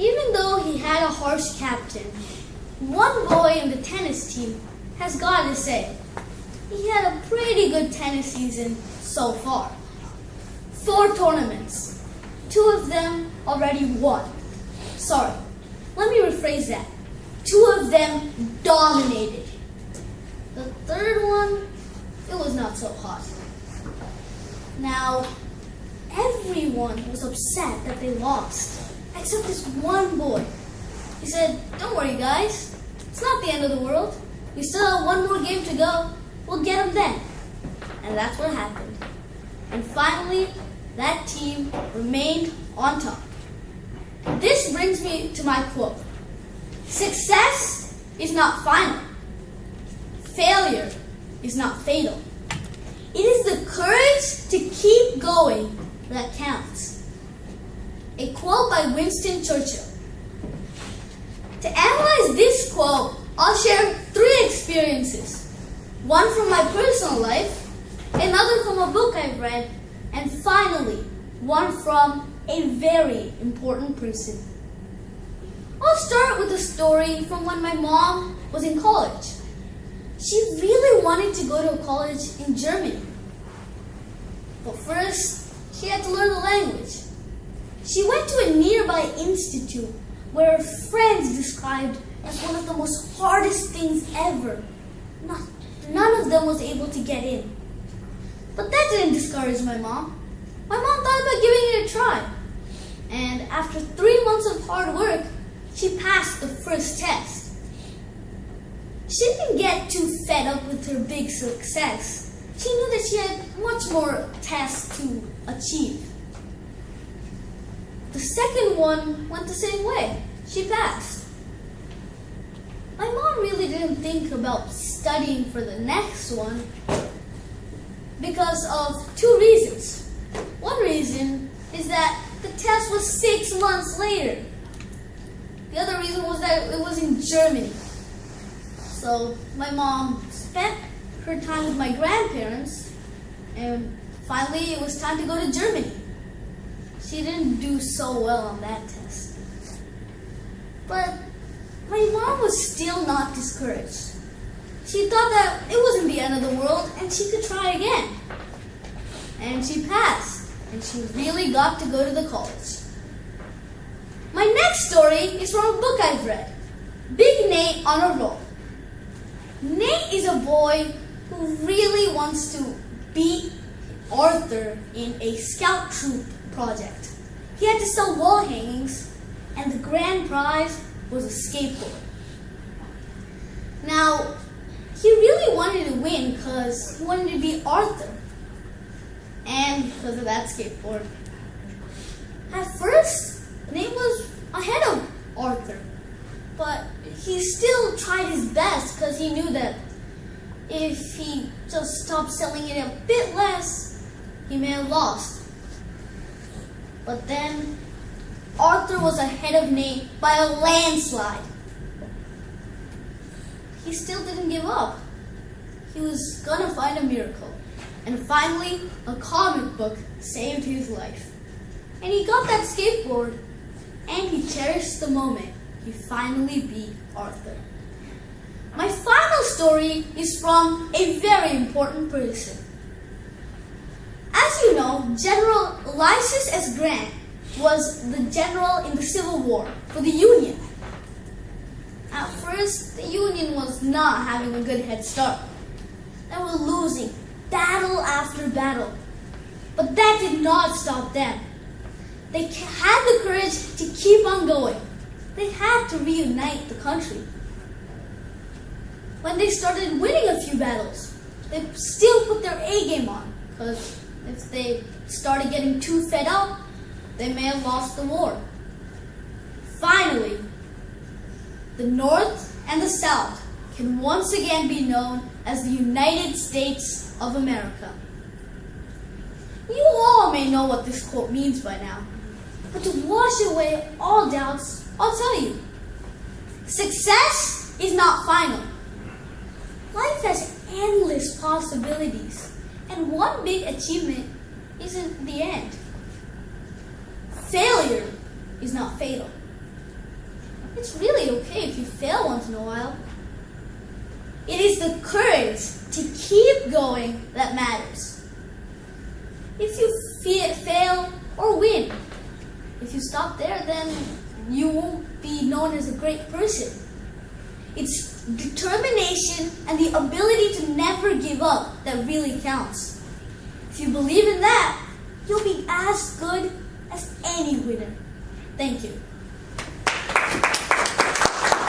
Even though he had a harsh captain, one boy in the tennis team has got to say, he had a pretty good tennis season so far. 4 tournaments, 2 of them already won. Sorry, let me rephrase that. 2 of them dominated. The third one, it was not so hot. Now, everyone was upset that they lost, except this one boy. He said, "Don't worry guys, it's not the end of the world. We still have 1 more game to go. We'll get them then." And that's what happened. And finally, that team remained on top. This brings me to my quote. Success is not final. Failure is not fatal. It is the courage to keep going that counts. A quote by Winston Churchill. To analyze this quote, I'll share 3 experiences. One from my personal life, another from a book I've read, and finally, one from a very important person. I'll start with a story from when my mom was in college. She really wanted to go to college in Germany. But first, she had to learn the language. She went to a nearby institute where her friends described as one of the most hardest things ever. None of them was able to get in. But that didn't discourage my mom. My mom thought about giving it a try. And after 3 months of hard work, she passed the first test. She didn't get too fed up with her big success. She knew that she had much more tests to achieve. The second one went the same way. She passed. My mom really didn't think about studying for the next one because of 2 reasons. One reason is that the test was 6 months later. The other reason was that it was in Germany. So my mom spent her time with my grandparents, and finally it was time to go to Germany. She didn't do so well on that test. But my mom was still not discouraged. She thought that it wasn't the end of the world and she could try again. And she passed, and she really got to go to the college. My next story is from a book I've read, Big Nate on a Roll. Nate is a boy who really wants to beat Arthur in a scout troop project. He had to sell wall hangings, and the grand prize was a skateboard. Now, he really wanted to win because he wanted to beat Arthur, and because of that skateboard. At first, Nate was ahead of Arthur, but he still tried his best because he knew that if he just stopped selling it a bit less, he may have lost. But then Arthur was ahead of Nate by a landslide. He still didn't give up. He was gonna find a miracle. And finally, a comic book saved his life. And he got that skateboard, and he cherished the moment he finally beat Arthur. My final story is from a very important person. As you know, General Ulysses S. Grant was the general in the Civil War for the Union. At first, the Union was not having a good head start. They were losing battle after battle. But that did not stop them. They had the courage to keep on going. They had to reunite the country. When they started winning a few battles, they still put their A game on, because if they started getting too fed up, they may have lost the war. Finally, the North and the South can once again be known as the United States of America. You all may know what this quote means by now, but to wash away all doubts, I'll tell you. Success is not final. Life has endless possibilities, and one big achievement isn't the end. Failure is not fatal. It's really okay if you fail once in a while. It is the courage to keep going that matters. If you fail or win, if you stop there, then you won't be known as a great person. It's determination and the ability to never give up that really counts. If you believe in that, you'll be as good as any winner. Thank you.